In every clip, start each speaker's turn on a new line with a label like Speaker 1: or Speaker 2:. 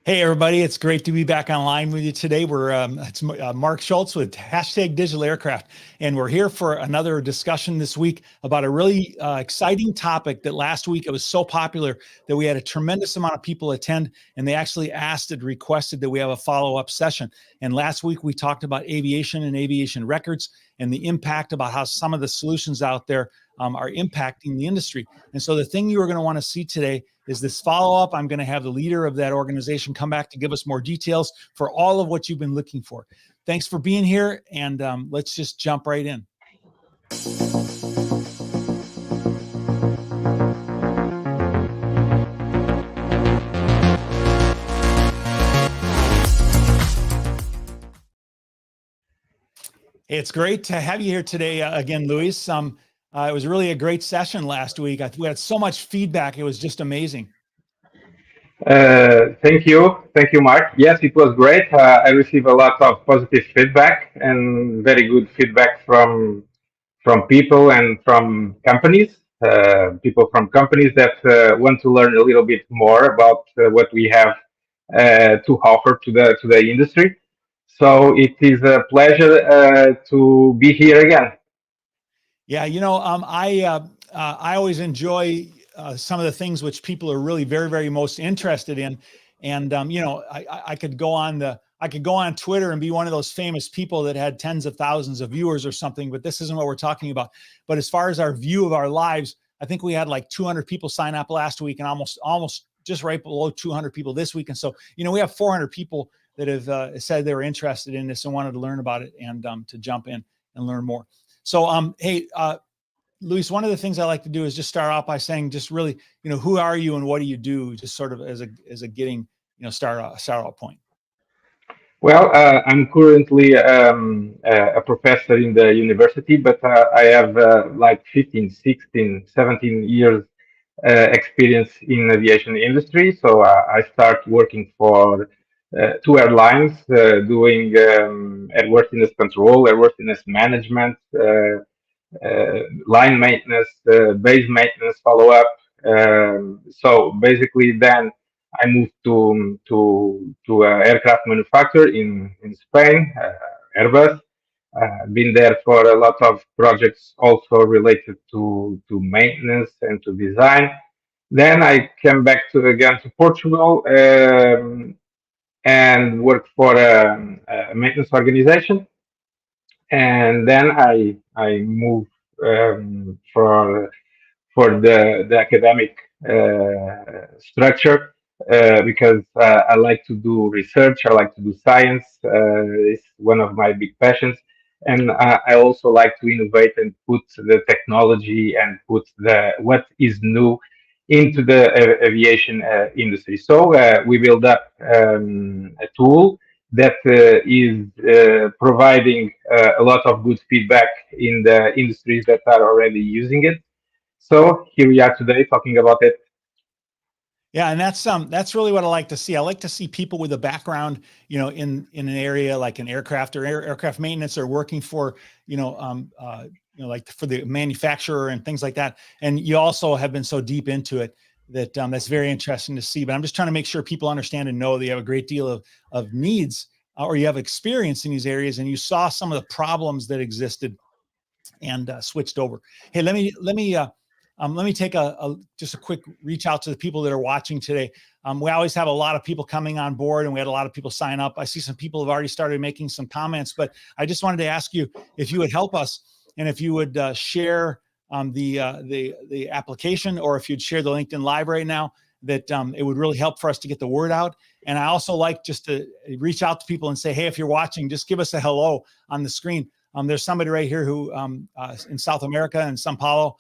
Speaker 1: Hey everybody, it's great to be back online with you today. It's Mark Schultz with #Digital Aircraft, and we're here for another discussion this week about a really exciting topic that last week it was so popular that we had a tremendous amount of people attend, and they actually asked and requested that we have a follow-up session. And last week we talked about aviation and aviation records and the impact about how some of the solutions out there are impacting the industry. And so the thing you are going to want to see today is this follow-up. I'm going to have the leader of that organization come back to give us more details for all of what you've been looking for. Thanks for being here, and let's just jump right in. It's great to have you here today again, Luis. It was really a great session last week. We had so much feedback. It was just amazing.
Speaker 2: Thank you. Thank you, Mark. Yes, it was great. I received a lot of positive feedback and very good feedback from people and from companies. People from companies that want to learn a little bit more about what we have to offer to the industry. So it is a pleasure to be here again.
Speaker 1: Yeah, I always enjoy some of the things which people are really very, very most interested in. And I could go on Twitter and be one of those famous people that had tens of thousands of viewers or something, but this isn't what we're talking about. But as far as our view of our lives, I think we had like 200 people sign up last week and almost just right below 200 people this week. And so, we have 400 people that have said they were interested in this and wanted to learn about it and to jump in and learn more. So, hey, Luis, one of the things I like to do is just start off by saying, just really, who are you and what do you do, just sort of as a getting, start out point.
Speaker 2: Well, I'm currently a professor in the university, but I have like 15, 16, 17 years experience in aviation industry. So I start working for two airlines, doing airworthiness control, airworthiness management, line maintenance, base maintenance follow-up. So basically, then I moved to aircraft manufacturer in Spain, Airbus. Been there for a lot of projects also related to maintenance and to design. Then I came back again to Portugal and worked for a maintenance organization. And then I moved for the academic structure because I like to do research. I like to do science. It's one of my big passions, and I also like to innovate and put the technology and put the what is new into the aviation industry. So we build up a tool that is providing a lot of good feedback in the industries that are already using it. So here we are today talking about it.
Speaker 1: Yeah, and that's really what I like to see. I like to see people with a background, in an area like an aircraft or aircraft maintenance, or working for, like for the manufacturer and things like that. And you also have been so deep into it that that's very interesting to see. But I'm just trying to make sure people understand and know that you have a great deal of needs, or you have experience in these areas, and you saw some of the problems that existed and switched over. Hey, let me take just a quick reach out to the people that are watching today. We always have a lot of people coming on board, and we had a lot of people sign up. I see some people have already started making some comments, but I just wanted to ask you if you would help us and if you would share the application, or if you'd share the LinkedIn Live right now, that it would really help for us to get the word out. And I also like just to reach out to people and say, hey, if you're watching, just give us a hello on the screen. There's somebody right here who in South America, in Sao Paulo,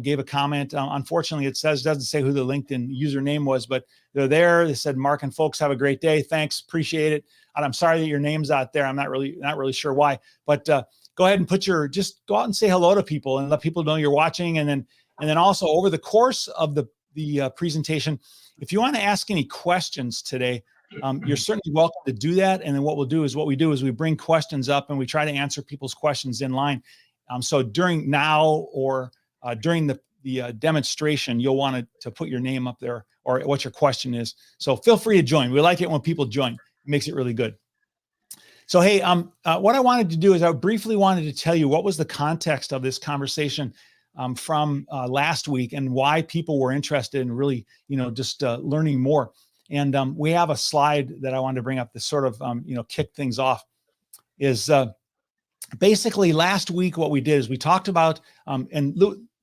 Speaker 1: gave a comment. Unfortunately, it doesn't say who the LinkedIn username was, but they're there. They said, Mark and folks, have a great day. Thanks. Appreciate it. And I'm sorry that your name's out there. I'm not really sure why, but go ahead and just go out and say hello to people and let people know you're watching. And then also over the course of the presentation, if you want to ask any questions today, you're certainly welcome to do that. And then what we do is we bring questions up and we try to answer people's questions in line. So during now or during the demonstration, you'll want to put your name up there or what your question is. So feel free to join. We like it when people join. It makes it really good. So, hey, what I wanted to do is I briefly wanted to tell you what was the context of this conversation from last week and why people were interested in really, just learning more. And we have a slide that I wanted to bring up to sort of, kick things off. Is basically last week what we did is we talked about, and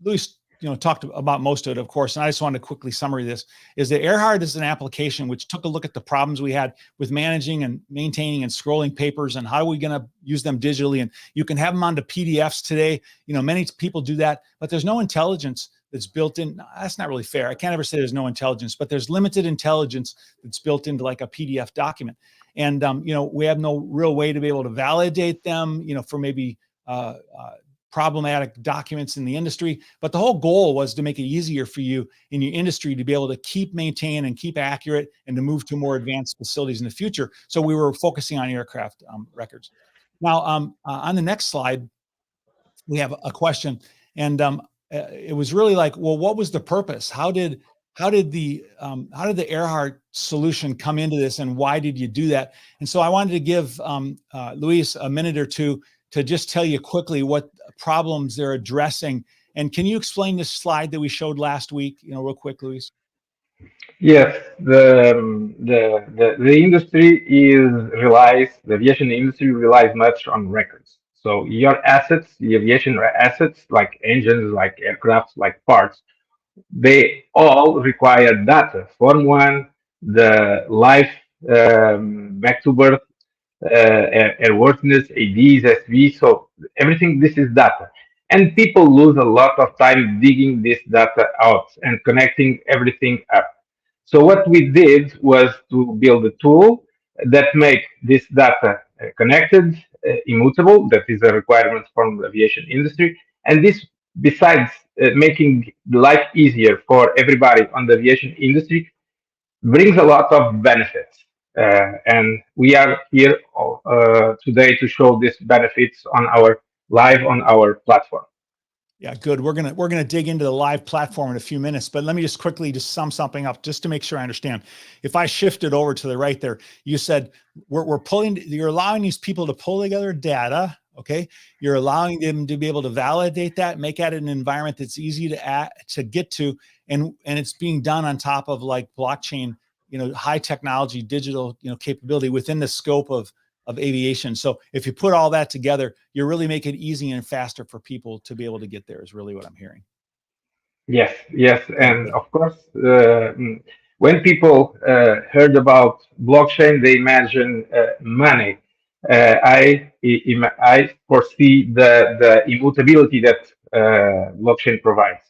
Speaker 1: Louis, talked about most of it, of course, and I just wanted to quickly summary this, is that Earhart is an application which took a look at the problems we had with managing and maintaining and scrolling papers and how are we going to use them digitally. And you can have them onto PDFs today. Many people do that, but there's no intelligence that's built in. That's not really fair. I can't ever say there's no intelligence, but there's limited intelligence that's built into like a PDF document. And, we have no real way to be able to validate them, for maybe problematic documents in the industry. But the whole goal was to make it easier for you in your industry to be able to keep maintain and keep accurate and to move to more advanced facilities in the future. So we were focusing on aircraft records. Now, on the next slide, we have a question. And it was really like, well, what was the purpose? How did the Earhart solution come into this, and why did you do that? And so I wanted to give Luis a minute or two to just tell you quickly what problems they're addressing. And can you explain this slide that we showed last week, real quick, Luis?
Speaker 2: Yes, the aviation industry relies much on records. So your assets, the aviation assets, like engines, like aircraft, like parts, they all require data. Form one, the life, back to birth, airworthiness, ADs, SVs. So everything, this is data. And people lose a lot of time digging this data out and connecting everything up. So what we did was to build a tool that make this data connected, immutable. That is a requirement from the aviation industry. And this, besides making life easier for everybody on the aviation industry, brings a lot of benefits. And we are here today to show these benefits on our platform.
Speaker 1: Yeah, good. We're gonna dig into the live platform in a few minutes, but let me just quickly just sum something up just to make sure I understand. If I shifted over to the right there, you said you're allowing these people to pull together data. Okay, you're allowing them to be able to validate that, make that an environment that's easy to get to, and it's being done on top of like blockchain, high technology, digital, capability within the scope of aviation. So if you put all that together, you really make it easy and faster for people to be able to get there is really what I'm hearing.
Speaker 2: Yes, yes,
Speaker 1: Good,
Speaker 2: and
Speaker 1: good.
Speaker 2: of course, when people heard about blockchain, they imagine money. I foresee the immutability that blockchain provides.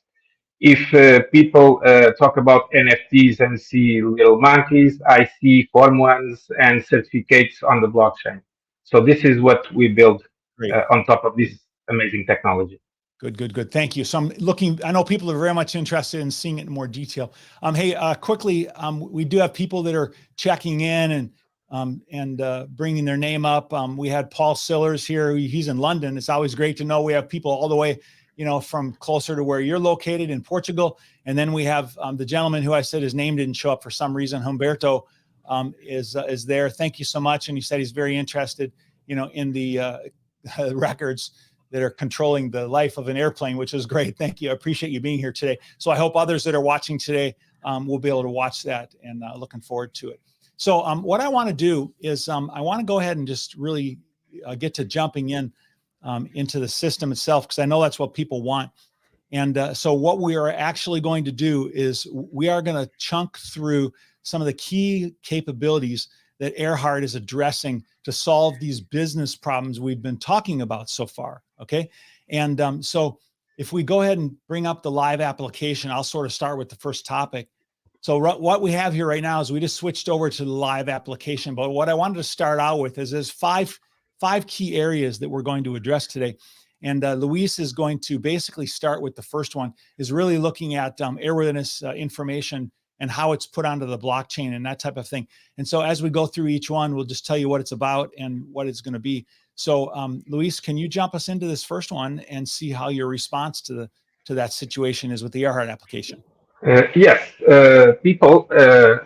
Speaker 2: If people talk about NFTs and see little monkeys, I see Form ones and certificates on the blockchain. So this is what we build
Speaker 1: Great.
Speaker 2: on top of this amazing technology.
Speaker 1: Good, good, good. Thank you. So I know people are very much interested in seeing it in more detail. Hey, quickly, we do have people that are checking in and bringing their name up. We had Paul Sillers here. He's in London. It's always great to know we have people all the way, from closer to where you're located in Portugal. And then we have the gentleman who I said his name didn't show up for some reason. Humberto is there. Thank you so much. And he said he's very interested, in the records that are controlling the life of an airplane, which is great. Thank you. I appreciate you being here today. So I hope others that are watching today will be able to watch that, and looking forward to it. So what I want to do is I want to go ahead and just really get to jumping into the system itself, because I know that's what people want. And so what we are actually going to do is we are going to chunk through some of the key capabilities that Earhart is addressing to solve these business problems we've been talking about so far. Okay. And so if we go ahead and bring up the live application, I'll sort of start with the first topic. So what we have here right now is we just switched over to the live application. But what I wanted to start out with is there's five key areas that we're going to address today. And Luis is going to basically start with the first one, is really looking at airworthiness information and how it's put onto the blockchain and that type of thing. And so as we go through each one, we'll just tell you what it's about and what it's going to be. So Luis, can you jump us into this first one and see how your response to that situation is with the Earhart application?
Speaker 2: Yes, people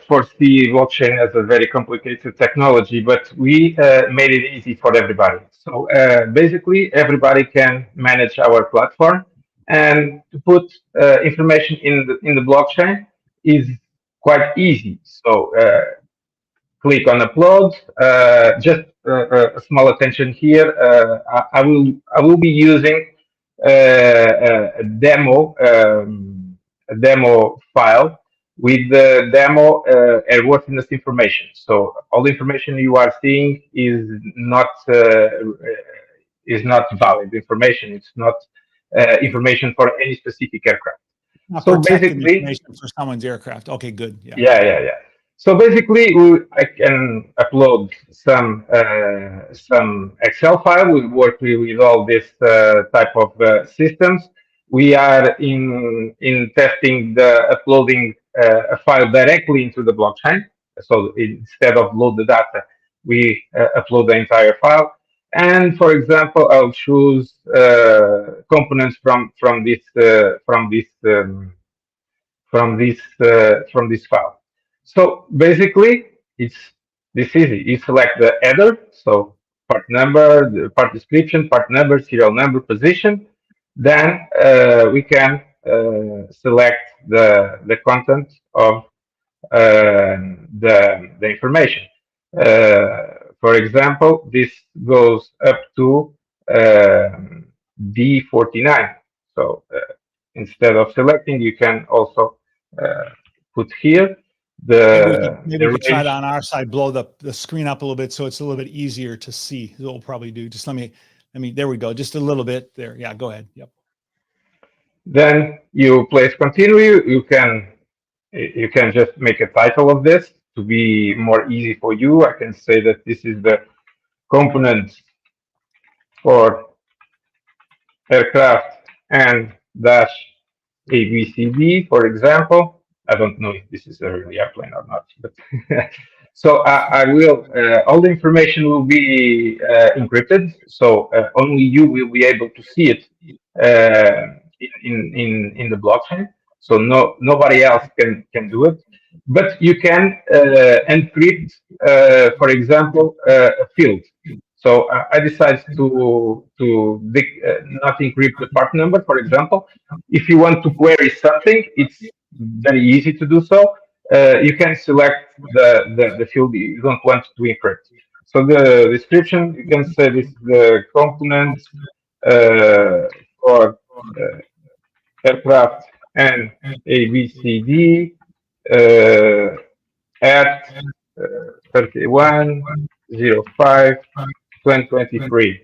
Speaker 2: foresee blockchain as a very complicated technology, but we made it easy for everybody. So basically, everybody can manage our platform, and to put information in the blockchain is quite easy. So click on upload. Just a small attention here. I will be using a demo file with the demo airworthiness information. So all the information you are seeing is not valid information. It's not information for any specific aircraft.
Speaker 1: Not
Speaker 2: So
Speaker 1: protected
Speaker 2: basically,
Speaker 1: information for someone's aircraft. Okay, good. Yeah.
Speaker 2: yeah. So basically, I can upload some Excel file. We work with all this type of systems. We are in testing the uploading a file directly into the blockchain. So instead of load the data, we upload the entire file. And for example, I'll choose components from this file. So basically, it's this easy. You select the header, so part number, the part description, part number, serial number, position. Then we can select the content of the information. For example, this goes up to D49. So instead of selecting, you can also put here
Speaker 1: Maybe
Speaker 2: the
Speaker 1: we could try to
Speaker 2: range.
Speaker 1: on our side blow the screen up a little bit so it's a little bit easier to see. We'll probably do. Just let me. There we go. Just a little bit there. Yeah, go ahead. Yep.
Speaker 2: Then you place continue. You can just make a title of this to be more easy for you. I can say that this is the component for aircraft and dash ABCD, for example. I don't know if this is a really airplane or not, but so I will. All the information will be encrypted, so only you will be able to see it in the blockchain. So nobody else can do it, but you can encrypt, for example, a field. So I decided to not encrypt the part number, for example. If you want to query something, it's very easy to do so. You can select the field you don't want to encrypt. So the description, you can say this the component for aircraft and ABCD uh, at 31/05/2023.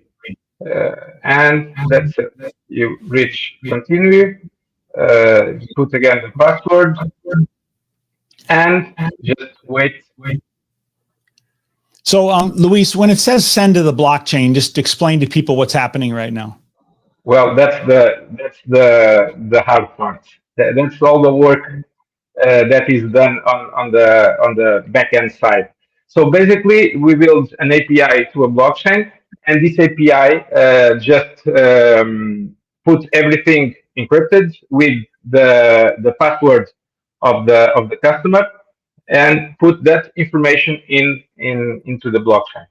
Speaker 2: And that's it. You reach continue, put again the password, and just wait.
Speaker 1: So, Luis, when it says send to the blockchain, just explain to people what's happening right now.
Speaker 2: Well, that's the hard part. That's all the work that is done on the backend side. So basically, we build an API to a blockchain, and this API just puts everything encrypted with the password of the customer, and put that information into the blockchain,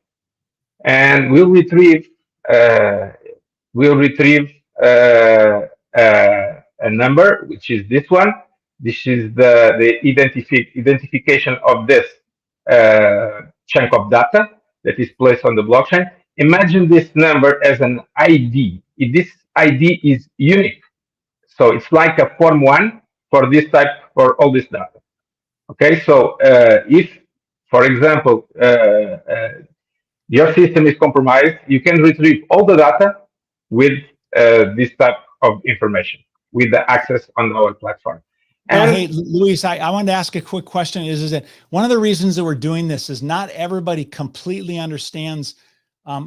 Speaker 2: and uh, we'll retrieve a number, which is this one. This is the identification of this chunk of data that is placed on the blockchain. Imagine this number as an ID. This ID is unique. So it's like a Form 1 for this type, for all this data. Okay, so if, for example, your system is compromised, you can retrieve all the data with this type of information with the access on our platform.
Speaker 1: Now,
Speaker 2: And
Speaker 1: hey, Luis, I wanted to ask a quick question. Is that one of the reasons that we're doing this is not everybody completely understands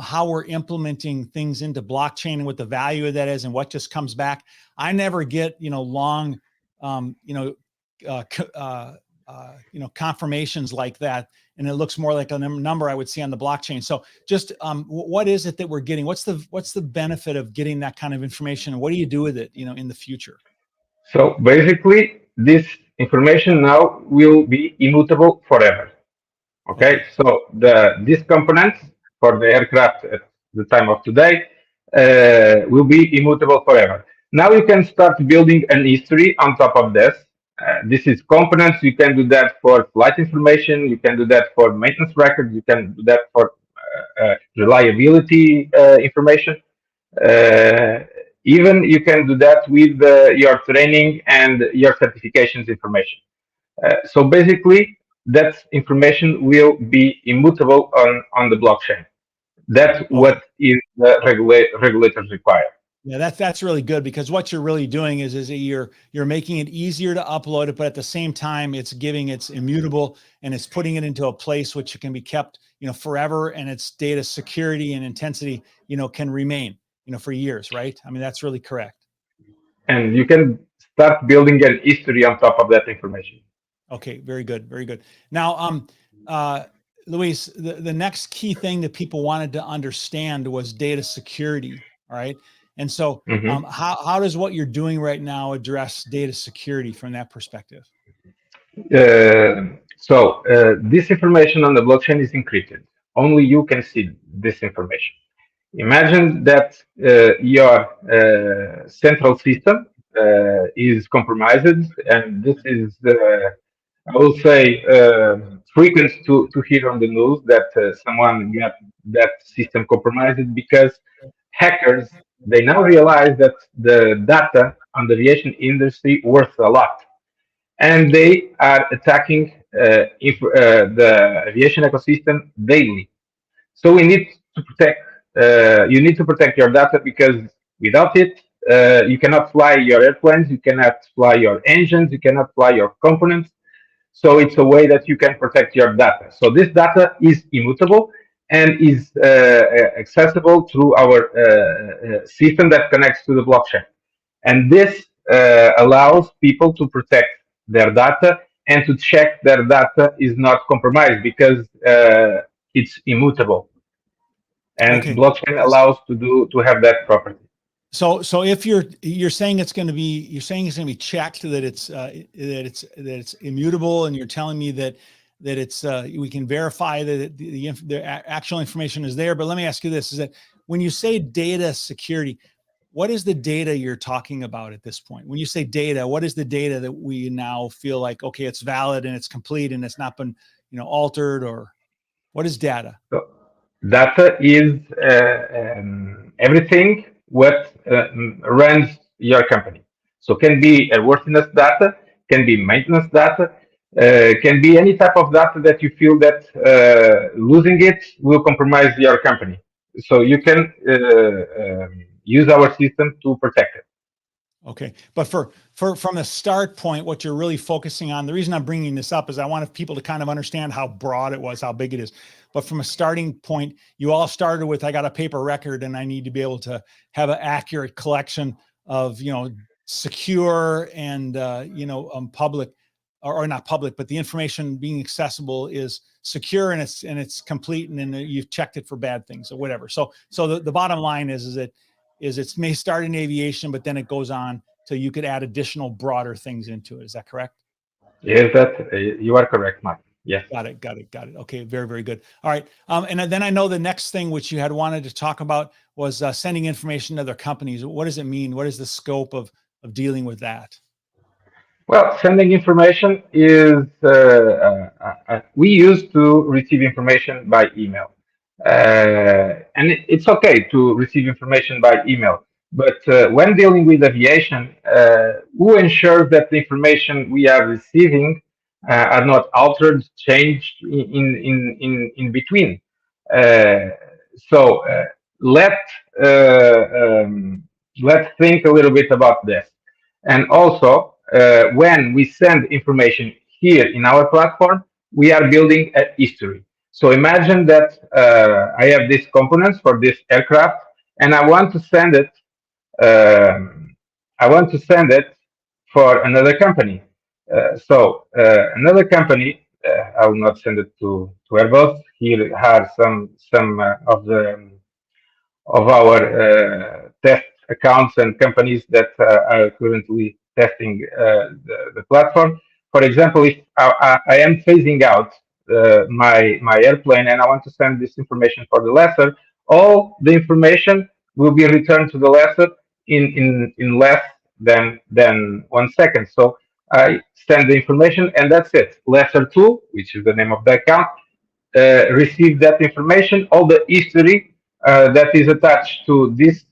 Speaker 1: how we're implementing things into blockchain and what the value of that is and what just comes back. I never get, long, uh, confirmations like that. And it looks more like a number I would see on the blockchain. So just what is it that we're getting? What's the benefit of getting that kind of information? And what do you do with it, in the future?
Speaker 2: so basically, this information now will be immutable forever. Okay,
Speaker 1: Okay.
Speaker 2: so these components for the aircraft at the time of today will be immutable forever. Now you can start building an history on top of this. This is components. You can do that for flight information. You can do that for maintenance records. You can do that for reliability information. Uh, Even you can do that with your training and your certifications information. So basically, that information will be immutable on the blockchain. That's
Speaker 1: Okay.
Speaker 2: what is the regulators require.
Speaker 1: Yeah, that's really good because what you're really doing is that you're making it easier to upload it, but at the same time, it's giving it's immutable and it's putting it into a place which can be kept, forever, and its data security and intensity, can remain, for years, right? I mean, that's really correct.
Speaker 2: And you can start building an history on top of that information.
Speaker 1: Okay, very good, very good. Now, uh, Luis, the next key thing that people wanted to understand was data security. All right, and so
Speaker 2: Mhm.
Speaker 1: how does what you're doing right now address data security from that perspective?
Speaker 2: This information on the blockchain is encrypted. Only you can see this information. Imagine that your central system is compromised, and this is, I will say, frequent to hear on the news that someone got that system compromised because hackers they now realize that the data on the aviation industry worth a lot, and they are attacking the aviation ecosystem daily. So we need to protect. You need to protect your data because without it, you cannot fly your airplanes, you cannot fly your engines, you cannot fly your components. So it's a way that you can protect your data. So this data is immutable and is accessible through our system that connects to the blockchain. And this allows people to protect their data and to check their data is not compromised because it's immutable, and
Speaker 1: Okay,
Speaker 2: blockchain
Speaker 1: yes.
Speaker 2: allows to have that property.
Speaker 1: So if you're saying it's going to be you're saying it's going to be checked that it's immutable, and you're telling me that it's we can verify that the actual information is there. But let me ask you this: is that when you say data security, what is the data you're talking about at this point? When you say data, what is the data that we now feel like, okay, it's valid and it's complete and it's not been, altered, or what is data?
Speaker 2: So data is everything what runs your company. So can be airworthiness data, can be maintenance data, can be any type of data that you feel that losing it will compromise your company. So you can use our system to protect it.
Speaker 1: Okay, but for from the start point, what you're really focusing on, the reason I'm bringing this up is I want people to kind of understand how broad it was, how big it is. But from a starting point, you all started with, I got a paper record and I need to be able to have an accurate collection of, secure and, public, or not public, but the information being accessible is secure and it's complete, and then you've checked it for bad things or whatever. So the bottom line is that it may start in aviation, but then it goes on so you could add additional broader things into it. Is that correct?
Speaker 2: Yes, that you are correct, Mark. Yes.
Speaker 1: Got it. Got it. Got it. Okay. Very, very good. All right. And then I know the next thing which you had wanted to talk about was sending information to other companies. What does it mean? What is the scope of dealing with that?
Speaker 2: Well, sending information is we used to receive information by email, and it's okay to receive information by email. But when dealing with aviation, who ensures that the information we are receiving are not altered, changed in between? Uh, so let let's think a little bit about this. And also, when we send information here in our platform, we are building a history. So imagine that I have these components for this aircraft, and I want to send it. I want to send it for another company. Another company, I will not send it to Airbus. Here are some of our test accounts and companies that are currently testing the platform. For example, if I am phasing out my airplane and I want to send this information for the lessor, all the information will be returned to the lessor in less than 1 second. So I send the information and that's it. Lessor 2, which is the name of the account, receive that information. All the history that is attached to this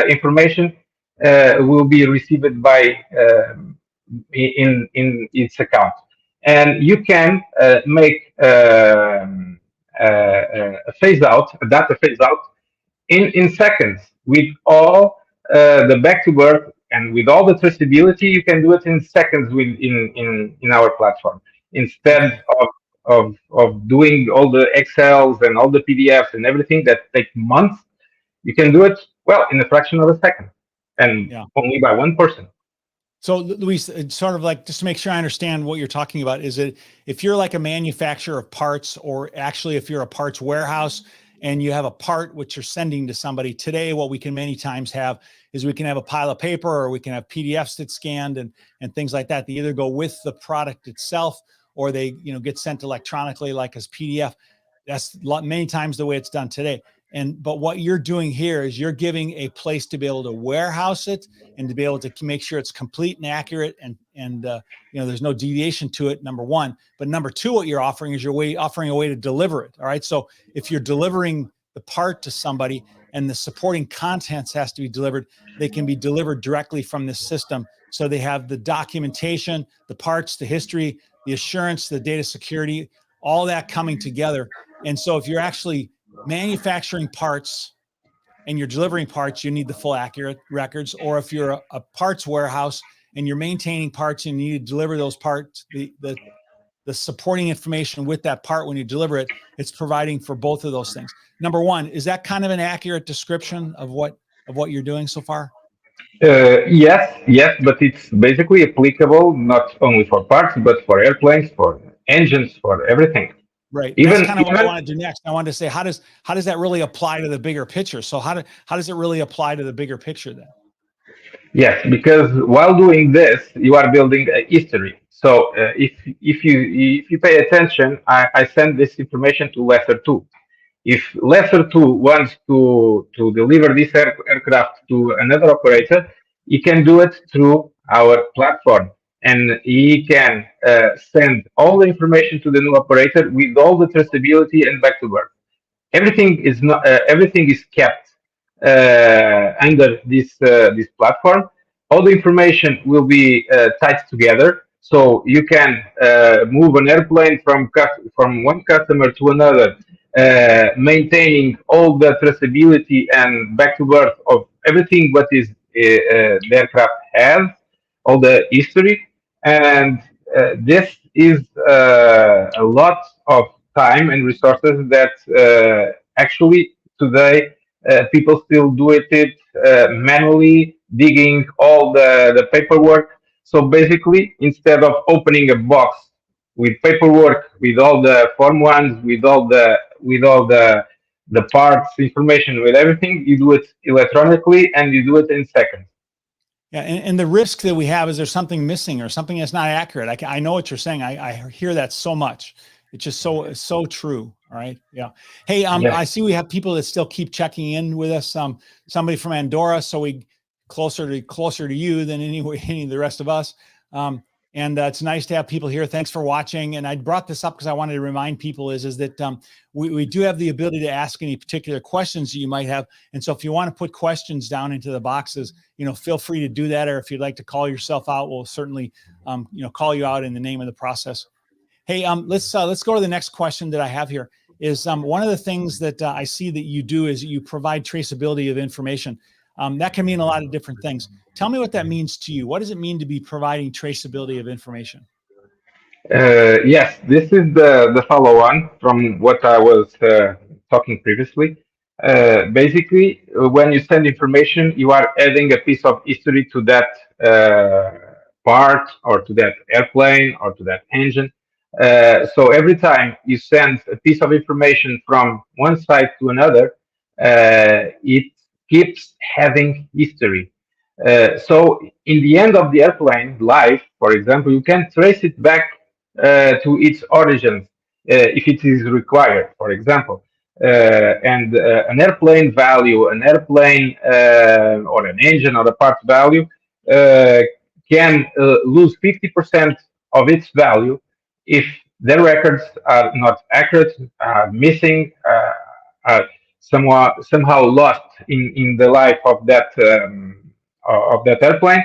Speaker 2: information will be received by in its account, and you can make a phase out, a data phase out in seconds with all the back to birth and with all the traceability. You can do it in seconds in our platform instead
Speaker 1: Okay.
Speaker 2: of doing all the excels and all the pdfs and everything that take months. You can do it, well, in a fraction of a second, and
Speaker 1: Yeah.
Speaker 2: only by one person.
Speaker 1: So Luis, it's sort of like, just to make sure I understand what you're talking about, is it if you're like a manufacturer of parts, or actually if you're a parts warehouse and you have a part which you're sending to somebody today, what we can many times have is we can have a pile of paper, or we can have PDFs that scanned and things like that. They either go with the product itself, or they, get sent electronically like as PDF. That's many times the way it's done today. But what you're doing here is you're giving a place to be able to warehouse it and to be able to make sure it's complete and accurate, and there's no deviation to it, number one. But number two, what you're offering is offering a way to deliver it. All right. So if you're delivering the part to somebody and the supporting contents has to be delivered, they can be delivered directly from this system. So they have the documentation, the parts, the history, the assurance, the data security, all that coming together. And so if you're actually manufacturing parts and you're delivering parts, you need the full accurate records. Or if you're a parts warehouse and you're maintaining parts and you need to deliver those parts, the supporting information with that part when you deliver it, it's providing for both of those things. Number one, is that kind of an accurate description of what you're doing so far?
Speaker 2: Yes, yes, but it's basically applicable not only for parts, but for airplanes, for engines, for everything.
Speaker 1: Right. And that's
Speaker 2: Even
Speaker 1: kind of what I
Speaker 2: even
Speaker 1: want to do next. I wanted to say, how does that really apply to the bigger picture? So how does it really apply to the bigger picture then?
Speaker 2: Yes, because while doing this, you are building a history. So if you pay attention, I send this information to Lesser Two. If Lesser Two wants to deliver this aircraft to another operator, he can do it through our platform, and he can send all the information to the new operator with all the traceability and back to work. Everything is kept under this platform. All the information will be tied together, so you can move an airplane from one customer to another, maintaining all the traceability and back to birth of everything what is the aircraft has, all the history. And this is a lot of time and resources that actually today people still do it manually, digging all the paperwork. So basically, instead of opening a box with paperwork, with all the form ones, with all the parts information, with everything, you do it electronically and you do it in seconds.
Speaker 1: Yeah, and the risk that we have is there's something missing or something that's not accurate. I know what you're saying. I hear that so much. It's just so true. All right. Yeah. Hey,
Speaker 2: Yes.
Speaker 1: I see we have people that still keep checking in with us. Somebody from Andorra, so we closer to you than any of the rest of us. And it's nice to have people here. Thanks for watching. And I brought this up because I wanted to remind people is that we do have the ability to ask any particular questions that you might have. And so if you want to put questions down into the boxes, feel free to do that. Or if you'd like to call yourself out, we'll certainly, call you out in the name of the process. Hey, let's go to the next question that I have here. Is one of the things that I see that you do is you provide traceability of information. That can mean a lot of different things. Tell me what that means to you. What does it mean to be providing traceability of information?
Speaker 2: Yes, this is the follow-on from what I was talking previously. Basically, when you send information, you are adding a piece of history to that part, or to that airplane, or to that engine. So every time you send a piece of information from one side to another, it keeps having history. So in the end of the airplane life, for example, you can trace it back to its origins if it is required, for example. And an airplane value, an airplane or an engine or a part value uh, can lose 50% of its value if their records are not accurate, are missing, are somehow lost in the life of that airplane.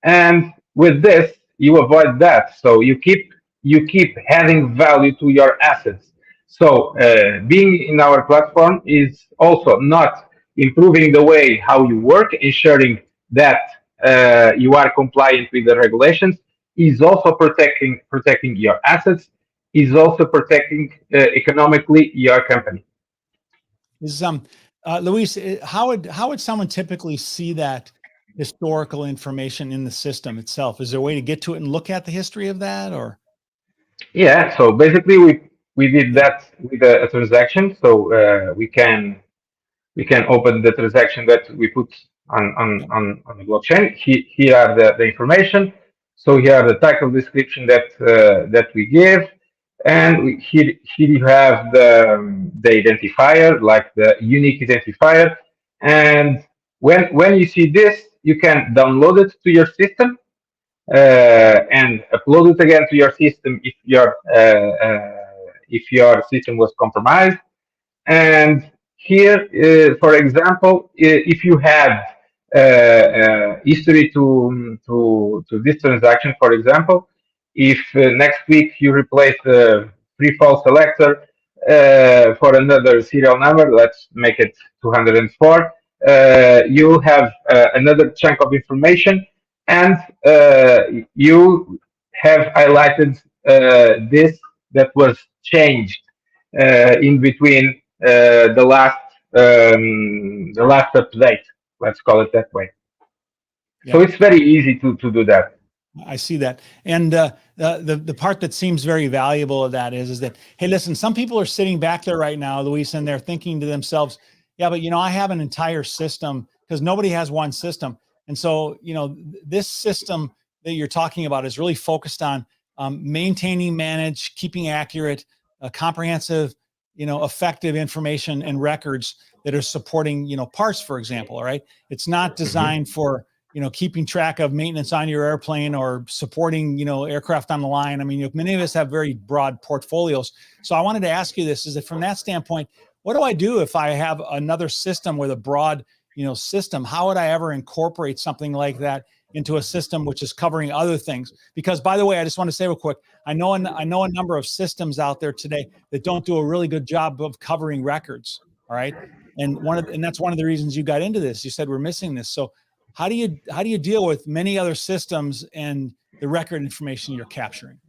Speaker 2: And with this, you avoid that. So you keep adding value to your assets. So being in our platform is also not improving the way how you work, ensuring that you are compliant with the regulations, is also protecting your assets, is also protecting economically your company.
Speaker 1: Is Luis, how would someone typically see that historical information in the system itself? Is there a way to get to it and look at the history of that, or
Speaker 2: Yeah. So basically, we did
Speaker 1: yeah,
Speaker 2: that with a transaction. So we can open the transaction that we put
Speaker 1: yeah,
Speaker 2: on the blockchain. Here are the information. So here are the title description that we give, and here you have the identifier, like the unique identifier. And when you see this, you can download it to your system and upload it again to your system if your system was compromised. And here, for example, if you have history to this transaction, for example, if next week you replace the free fall selector for another serial number, let's make it 204, you have another chunk of information, and you have highlighted this that was changed in between the last update. Let's call it that way. So
Speaker 1: yeah.
Speaker 2: it's very easy to do that.
Speaker 1: I see that. And the part that seems very valuable of that is that, hey, listen, some people are sitting back there right now, Luis, and they're thinking to themselves, yeah, but I have an entire system, because nobody has one system. And so, this system that you're talking about is really focused on maintaining, manage, keeping accurate, comprehensive, effective information and records that are supporting, parts, for example. All right. It's not
Speaker 2: Mhm.
Speaker 1: designed for keeping track of maintenance on your airplane or supporting, aircraft on the line. I mean, many of us have very broad portfolios. So I wanted to ask you this, is that from that standpoint, what do I do if I have another system with a broad, system? How would I ever incorporate something like that into a system which is covering other things? Because, by the way, I just want to say real quick, I know a number of systems out there today that don't do a really good job of covering records. All right. And that's one of the reasons you got into this. You said we're missing this. So how do you deal with many other systems and the record information you're capturing?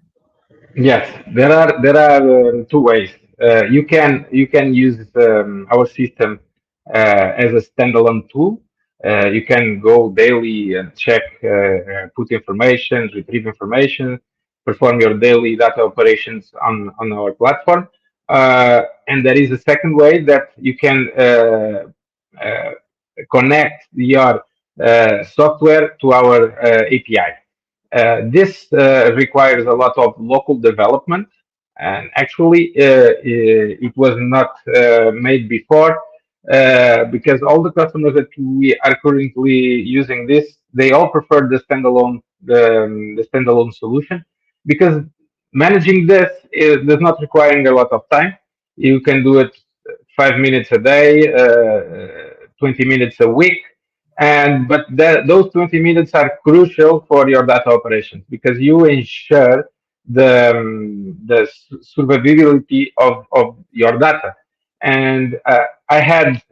Speaker 2: Yes, there are two ways. You can use our system as a standalone tool. You can go daily and check, put information, retrieve information, perform your daily data operations on our platform. And there is a second way that you can uh, connect your software to our API. This requires a lot of local development, and actually, it was not made before because all the customers that we are currently using this, they all prefer the standalone solution, because managing this does not requiring a lot of time. You can do it 5 minutes a day, 20 minutes a week, and but those 20 minutes are crucial for your data operations, because you ensure the survivability of your data. And I had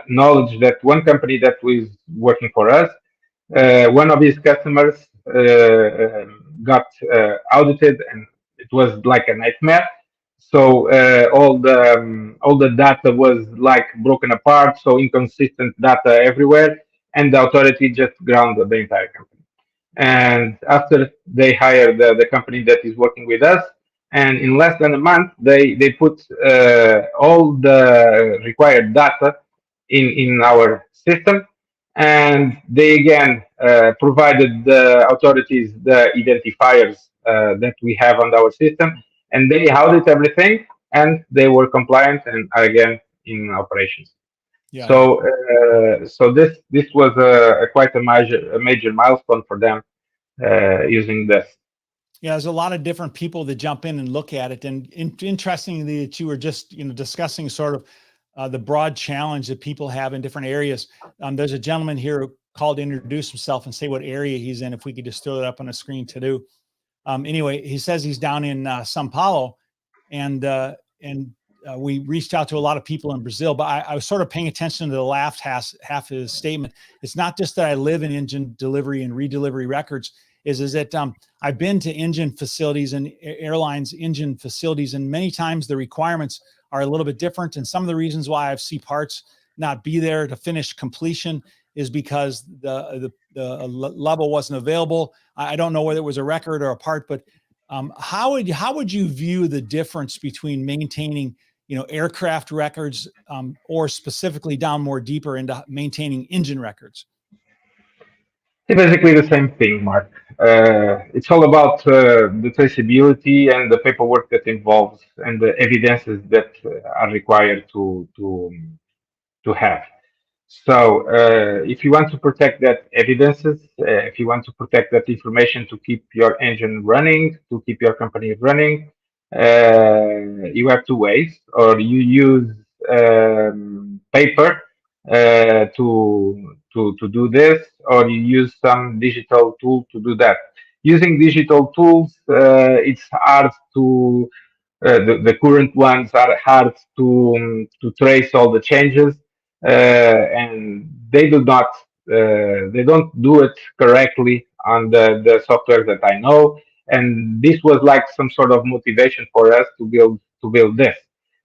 Speaker 2: knowledge that one company that was working for us, one of his customers got audited, and it was like a nightmare. So all the data was like broken apart, so inconsistent data everywhere, and the authority just grounded the entire company. And after they hired the company that is working with us, and in less than a month, they put all the required data in our system, and they again provided the authorities the identifiers that we have on our system, and they audit everything, and they were compliant and are again in operations.
Speaker 1: Yeah, yeah.
Speaker 2: So this was a quite a major milestone for them using this.
Speaker 1: Yeah, there's a lot of different people that jump in and look at it. And interestingly, that you were just discussing sort of the broad challenge that people have in different areas. There's a gentleman here who called to introduce himself and say what area he's in. If we could just throw it up on the screen to do. Anyway, he says he's down in Sao Paulo, and we reached out to a lot of people in Brazil. But I was sort of paying attention to the last half of his statement. It's not just that I live in engine delivery and redelivery records. Is that I've been to engine facilities and airlines engine facilities, and many times the requirements are a little bit different. And some of the reasons why I've seen parts not be there to finish completion is because the level wasn't available. I don't know whether it was a record or a part, but how would you view the difference between maintaining aircraft records or specifically down more deeper into maintaining engine records?
Speaker 2: It's basically the same thing, Mark. It's all about the traceability and the paperwork that involves and the evidences that are required to have. So, if you want to protect that evidences, if you want to protect that information to keep your engine running, to keep your company running, you have two ways, or you use paper to do this, or you use some digital tool to do that. Using digital tools, it's hard to the current ones are hard to trace all the changes, and they don't do it correctly on the software that I know. And this was like some sort of motivation for us to build this.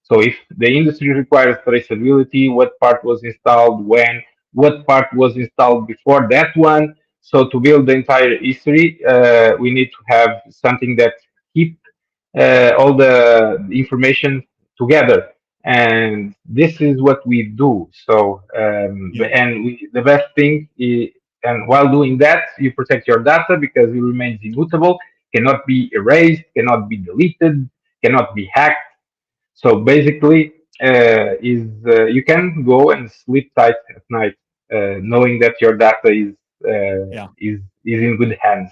Speaker 2: So if the industry requires traceability, what part was installed when, what part was installed before that one. So to build the entire history, we need to have something that keep all the information together, and this is what we do. So
Speaker 1: Yeah.
Speaker 2: the best thing is, and while doing that, you protect your data because it remains immutable, cannot be erased, cannot be deleted, cannot be hacked. So basically, you can go and sleep tight at night, knowing that your data
Speaker 1: Yeah.
Speaker 2: is in good hands.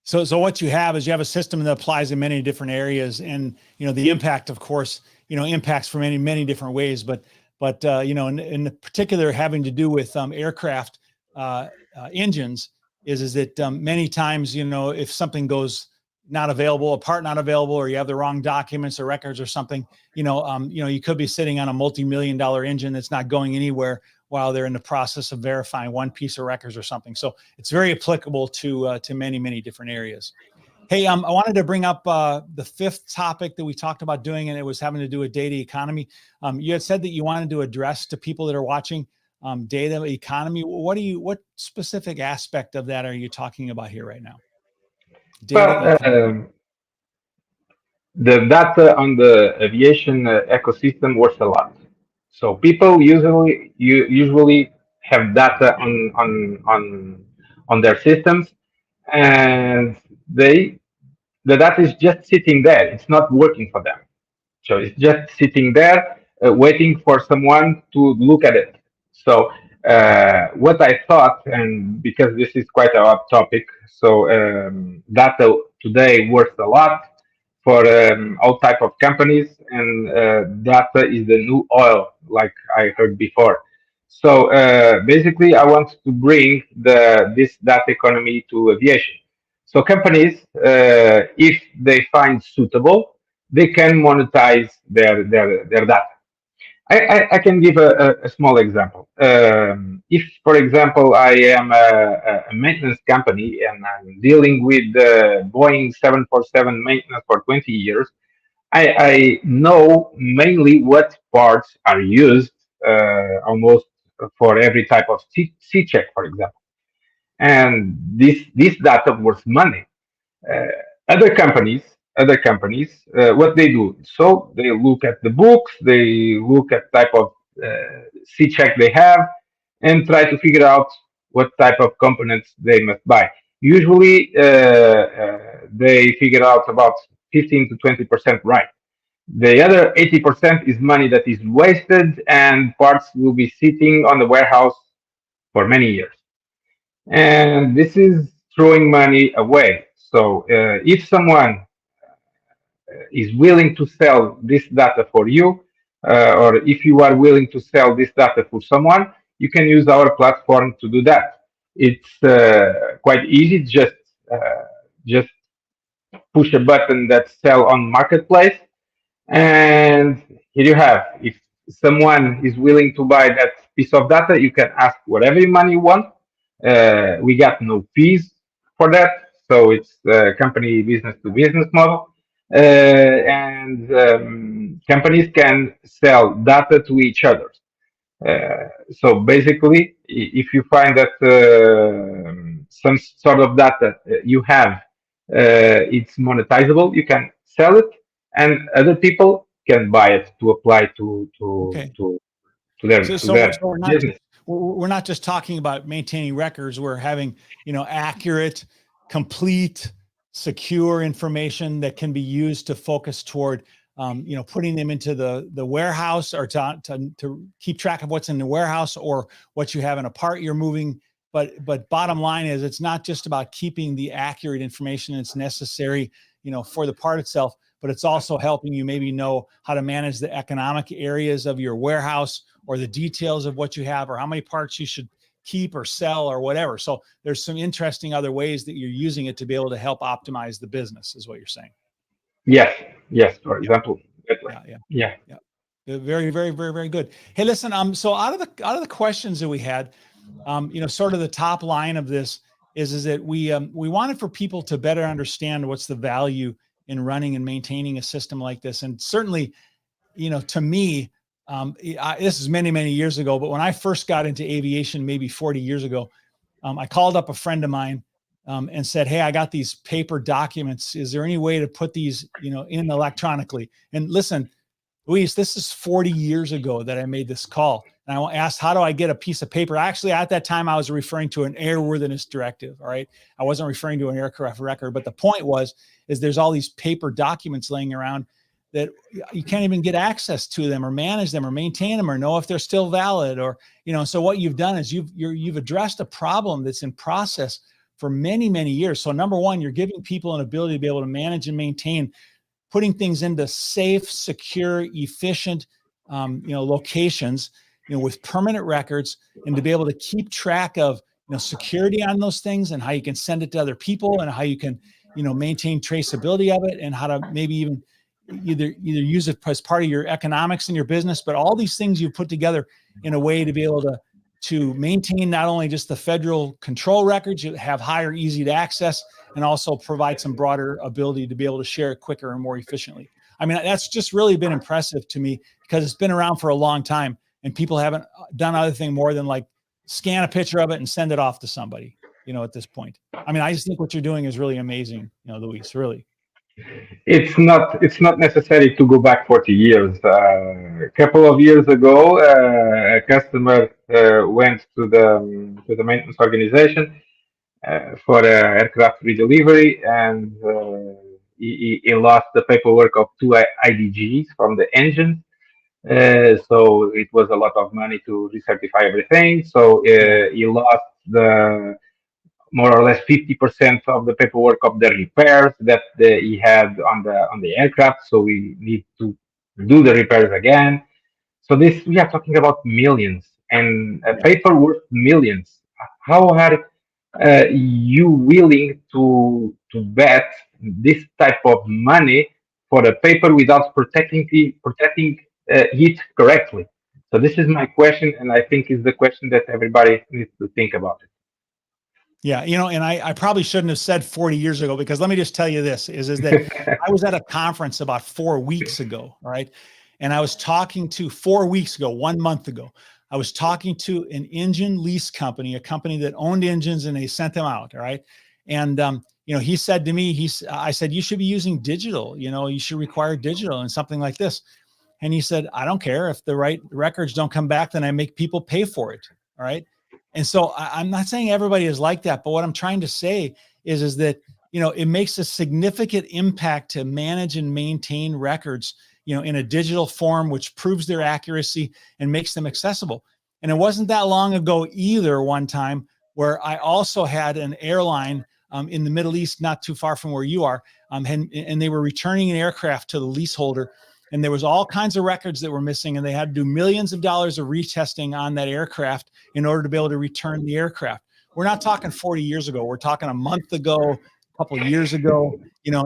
Speaker 1: So what you have is you have a system that applies in many different areas, and the impact, of course, impacts for many different ways. But in particular, having to do with aircraft engines, is that many times if something goes not available, a part not available, or you have the wrong documents or records or something, you could be sitting on a multi-million-dollar engine that's not going anywhere while they're in the process of verifying one piece of records or something. So it's very applicable to many different areas. Hey, I wanted to bring up the fifth topic that we talked about doing, and it was having to do with data economy. You had said that you wanted to address to people that are watching data economy. What specific aspect of that are you talking about here right now? Data
Speaker 2: Well,
Speaker 1: economy.
Speaker 2: the data on the aviation ecosystem works a lot. So people usually have data on their systems, and the data is just sitting there. It's not working for them. So it's just sitting there, waiting for someone to look at it. So what I thought, and because this is quite a hot topic, so data today works a lot for all type of companies, and data is the new oil, like I heard before. So basically, I want to bring this data economy to aviation. So companies, if they find suitable, they can monetize their data. I can give a small example. If, for example, I am a maintenance company and I'm dealing with Boeing 747 maintenance for 20 years, I know mainly what parts are used almost for every type of C check, for example. And this data worth money. uh, other companies, what they do, so they look at the books, they look at type of c check they have, and try to figure out what type of components they must buy. Usually, they figure out about 15 to 20% right. The other 80% is money that is wasted, and parts will be sitting on the warehouse for many years. And this is throwing money away. So, if someone is willing to sell this data for you, or if you are willing to sell this data for someone, you can use our platform to do that. It's quite easy. Just push a button that sell on marketplace, and here you have. If someone is willing to buy that piece of data, you can ask whatever money you want. We got no fees for that, so it's a company business to business model. And companies can sell data to each other. So basically, if you find that some sort of data you have, it's monetizable, you can sell it, and other people can buy it to apply
Speaker 1: Okay.
Speaker 2: to
Speaker 1: So
Speaker 2: their
Speaker 1: we're not
Speaker 2: business.
Speaker 1: we're not just talking about maintaining records. We're having, accurate, complete, secure information that can be used to focus toward, putting them into the warehouse, or to keep track of what's in the warehouse or what you have in a part you're moving. But bottom line is, it's not just about keeping the accurate information that's necessary, for the part itself, but it's also helping you maybe know how to manage the economic areas of your warehouse, or the details of what you have, or how many parts you should keep or sell or whatever. So there's some interesting other ways that you're using it to be able to help optimize the business, is what you're saying.
Speaker 2: Yes, yes. For
Speaker 1: Yeah,
Speaker 2: example, that way.
Speaker 1: yeah, yeah,
Speaker 2: Yeah.
Speaker 1: yeah. Very, very, very, very good. Hey, listen, so out of the questions that we had, sort of the top line of this is that we wanted for people to better understand what's the value in running and maintaining a system like this. And certainly, to me, this is many, many years ago, but when I first got into aviation, maybe 40 years ago, I called up a friend of mine, and said, "Hey, I got these paper documents. Is there any way to put these, in electronically?" And listen, Luis, this is 40 years ago that I made this call. And I asked, how do I get a piece of paper? Actually, at that time, I was referring to an airworthiness directive. All right. I wasn't referring to an aircraft record. But the point is there's all these paper documents laying around that you can't even get access to them, or manage them, or maintain them, or know if they're still valid, or, so what you've done is you've addressed a problem that's in process for many, many years. So number one, you're giving people an ability to be able to manage and maintain, putting things into safe, secure, efficient, locations, with permanent records, and to be able to keep track of, security on those things, and how you can send it to other people, and how you can, maintain traceability of it, and how to maybe even either use it as part of your economics in your business. But all these things you put together in a way to be able to maintain not only just the federal control records, you have higher, easy to access, and also provide some broader ability to be able to share it quicker and more efficiently. I mean, that's just really been impressive to me, because it's been around for a long time, and people haven't done other thing more than like scan a picture of it and send it off to somebody, at this point. I mean, I just think what you're doing is really amazing, Luis, really.
Speaker 2: It's not necessary to go back 40 years. A couple of years ago, a customer went to the maintenance organization for aircraft redelivery, and he lost the paperwork of two IDGs from the engine. So it was a lot of money to recertify everything. So
Speaker 1: Yeah.
Speaker 2: he lost the more or less 50% of the paperwork of the repairs that he had on the aircraft. So we need to do the repairs again. So this we are talking about millions, and
Speaker 1: Yeah.
Speaker 2: paper worth millions. How are you willing to bet this type of money for a paper without protecting it correctly? So this is my question, and I think is the question that everybody needs to think about
Speaker 1: Yeah, and I probably shouldn't have said 40 years ago, because let me just tell you this is that
Speaker 2: it.
Speaker 1: I was at a conference about 4 weeks ago, all right? And I was talking to 4 weeks ago, 1 month ago, I was talking to an engine lease company, a company that owned engines, and they sent them out, all right? And he said to me, I said, you should be using digital, you should require digital and something like this. And he said, I don't care if the right records don't come back, then I make people pay for it. All right. And so I'm not saying everybody is like that, but what I'm trying to say is that, it makes a significant impact to manage and maintain records, in a digital form, which proves their accuracy and makes them accessible. And it wasn't that long ago either, one time, where I also had an airline in the Middle East, not too far from where you are, and they were returning an aircraft to the leaseholder. And there was all kinds of records that were missing, and they had to do millions of dollars of retesting on that aircraft in order to be able to return the aircraft. We're not talking 40 years ago. We're talking a month ago, a couple of years ago,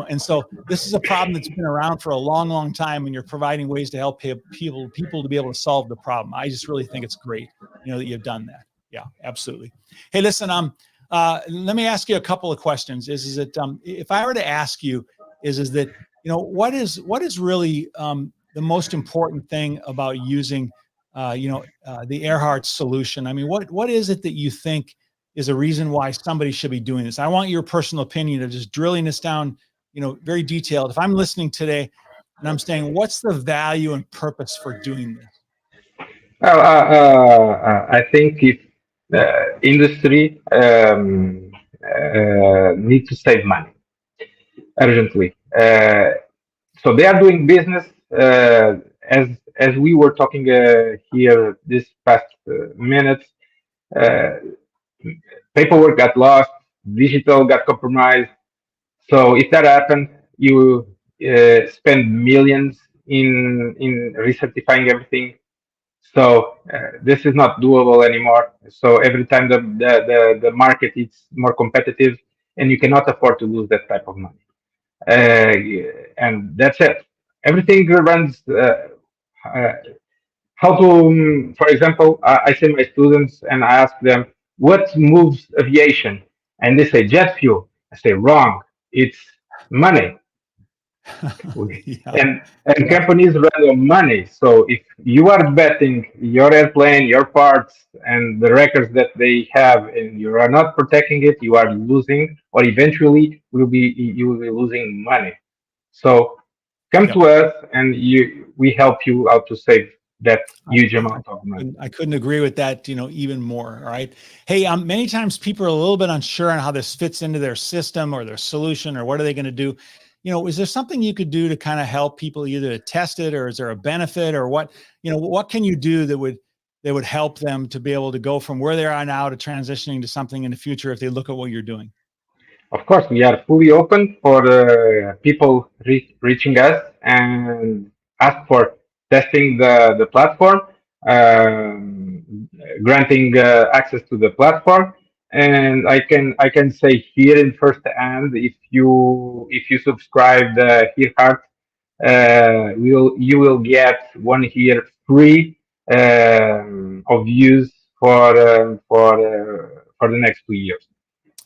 Speaker 1: and so this is a problem that's been around for a long, long time, and you're providing ways to help people to be able to solve the problem. I just really think it's great, that you've done that. Yeah, absolutely. Hey, listen, let me ask you a couple of questions. Is that if I were to ask you, is that what is really the most important thing about using the Earhart solution? I mean, what is it that you think is a reason why somebody should be doing this? I want your personal opinion of just drilling this down, very detailed. If I'm listening today and I'm saying, what's the value and purpose for doing this?
Speaker 2: Well, I think if industry need to save money urgently. So they are doing business as we were talking here this past minutes. Uh, Paperwork got lost, digital got compromised. So if that happened, you spend millions in recertifying everything. So this is not doable anymore. So every time the market is more competitive, and you cannot afford to lose that type of money. And that's it. Everything runs. Uh, how to, for example, I say my students and I ask them, what moves aviation? And they say jet fuel. I say wrong. It's money.
Speaker 1: Yeah,
Speaker 2: And
Speaker 1: yeah,
Speaker 2: companies run on money. So if you are betting your airplane, your parts, and the records that they have, and you are not protecting it, you are losing, or eventually you will be losing money. So come
Speaker 1: yep.
Speaker 2: to us, and we help you out to save that huge amount of money.
Speaker 1: I couldn't agree with that, even more. All right. Hey, many times people are a little bit unsure on how this fits into their system or their solution, or what are they going to do? Is there something you could do to kind of help people either to test it, or is there a benefit, or what can you do that would help them to be able to go from where they are now to transitioning to something in the future if they look at what you're doing?
Speaker 2: Of course, we are fully open for people reaching us and ask for testing the platform, granting access to the platform. And I can say here in first hand, if you subscribe the Earhart, you will get 1 year free of use for the next 2 years.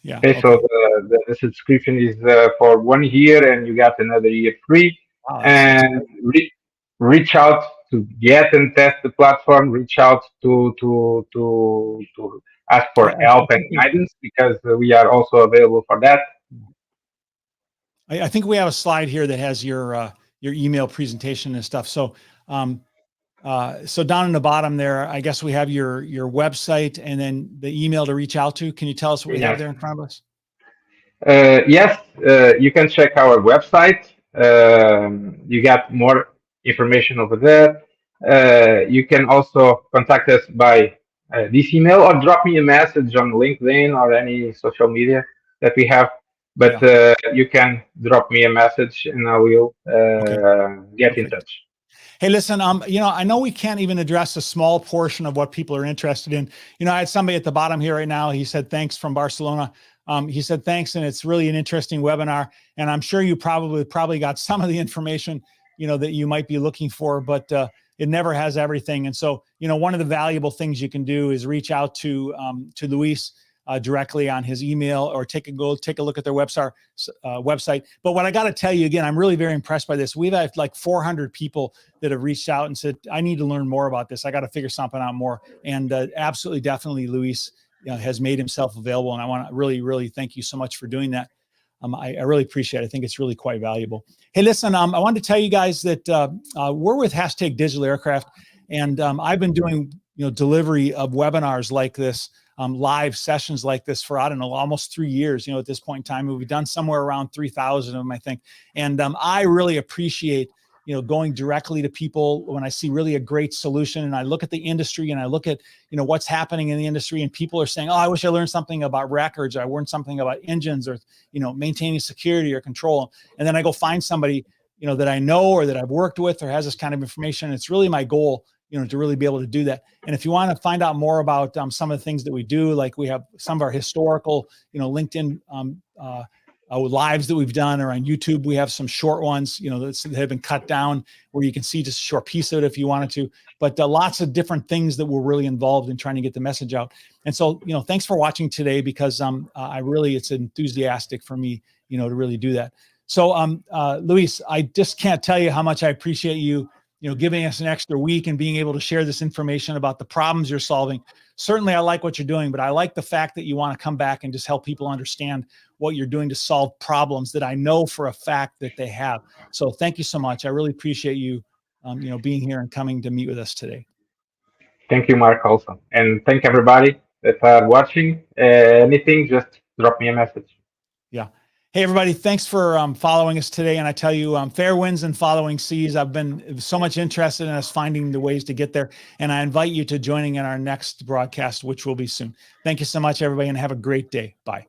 Speaker 1: Yeah.
Speaker 2: Okay, so
Speaker 1: Okay.
Speaker 2: the subscription is for 1 year, and you got another year free.
Speaker 1: Wow. That's
Speaker 2: And
Speaker 1: great.
Speaker 2: reach out to get and test the platform. Reach out to ask
Speaker 1: I,
Speaker 2: for
Speaker 1: I, I
Speaker 2: help and
Speaker 1: think we,
Speaker 2: guidance, because we are also available for that.
Speaker 1: I think we have a slide here that has your email presentation and stuff. So, so down in the bottom there, I guess we have your website and then the email to reach out to. Can you tell us what we have
Speaker 2: Yes.
Speaker 1: there in front of us?
Speaker 2: Yes, you can check our website. You got more information over there. You can also contact us by this email, or drop me a message on LinkedIn or any social media that we have. But
Speaker 1: Yeah.
Speaker 2: you can drop me a message, and I will
Speaker 1: Okay.
Speaker 2: get in
Speaker 1: Perfect.
Speaker 2: touch.
Speaker 1: Hey, listen, I know we can't even address a small portion of what people are interested in. I had somebody at the bottom here right now. He said, thanks, from Barcelona. He said, thanks. And it's really an interesting webinar. And I'm sure you probably got some of the information, that you might be looking for, but it never has everything. And so, one of the valuable things you can do is reach out to Luis directly on his email, or take a look at their website. But what I got to tell you again, I'm really very impressed by this. We've had like 400 people that have reached out and said, I need to learn more about this. I got to figure something out more. And absolutely, definitely, Luis has made himself available. And I want to really, really thank you so much for doing that. I really appreciate it. I think it's really quite valuable. Hey, listen, I wanted to tell you guys that we're with # Digital Aircraft, and I've been doing delivery of webinars like this live sessions like this for, I don't know, almost 3 years, at this point in time. We've done somewhere around 3,000 of them, I think. And I really appreciate, going directly to people when I see really a great solution, and I look at the industry and I look at, what's happening in the industry, and people are saying, oh, I wish I learned something about records. I learned something about engines, or, maintaining security or control. And then I go find somebody, that I know or that I've worked with or has this kind of information. It's really my goal, to really be able to do that. And if you want to find out more about some of the things that we do, like we have some of our historical, LinkedIn lives that we've done, or on YouTube, we have some short ones, that have been cut down where you can see just a short piece of it if you wanted to, but lots of different things that we're really involved in trying to get the message out. And so, thanks for watching today, because it's enthusiastic for me, to really do that. So, Luis, I just can't tell you how much I appreciate you, giving us an extra week and being able to share this information about the problems you're solving. Certainly, I like what you're doing, but I like the fact that you want to come back and just help people understand what you're doing to solve problems that I know for a fact that they have. So thank you so much. I really appreciate you, being here and coming to meet with us today.
Speaker 2: Thank you, Mark, also. And thank everybody that are watching. Anything, just drop me a message.
Speaker 1: Yeah. Hey, everybody, thanks for following us today. And I tell you, fair winds and following seas. I've been so much interested in us finding the ways to get there. And I invite you to joining in our next broadcast, which will be soon. Thank you so much, everybody, and have a great day. Bye.